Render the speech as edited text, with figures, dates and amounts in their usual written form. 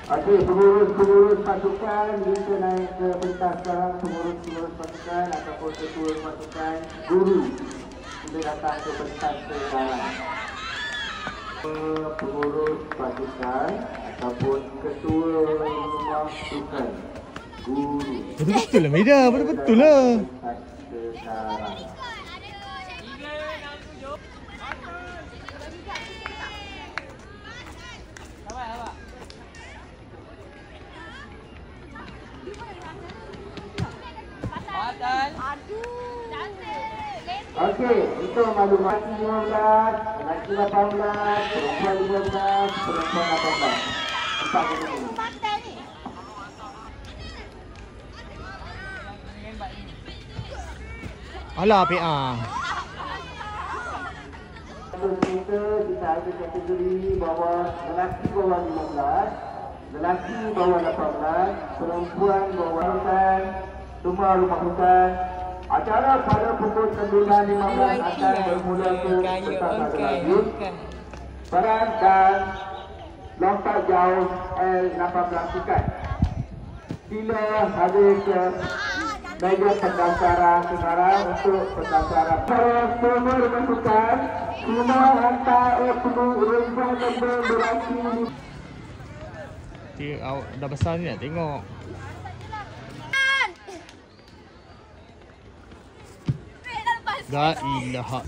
Okey, pengurus pasukan kita naik ke pentas sekarang. Pengurus pasukan ataupun ketua pasukan guru kita datang ke pentas sekarang. Pengurus pasukan ataupun ketua rumah sukan guru. Betul-betul lah Maida, betul-betul lah. Sekarang. Okey, untuk maklumat 15, lelaki 18, perempuan 15, perempuan 18. Empat kategori. Alah PA. Kita ada kategori bawah lelaki bawah 15, lelaki bawah 18, perempuan bawah 18, semua rumah sukan. Acara pada pukul 9.15 akan bermula ke pentas lagi. Peran dan lompat jauh L18 sukan. Sila hadir ke meja pendaftaran sekarang untuk pendaftaran. Semua rumah sukan, semua hantar rumah nombor durasi. Dah besar ni nak tengok. La ilaha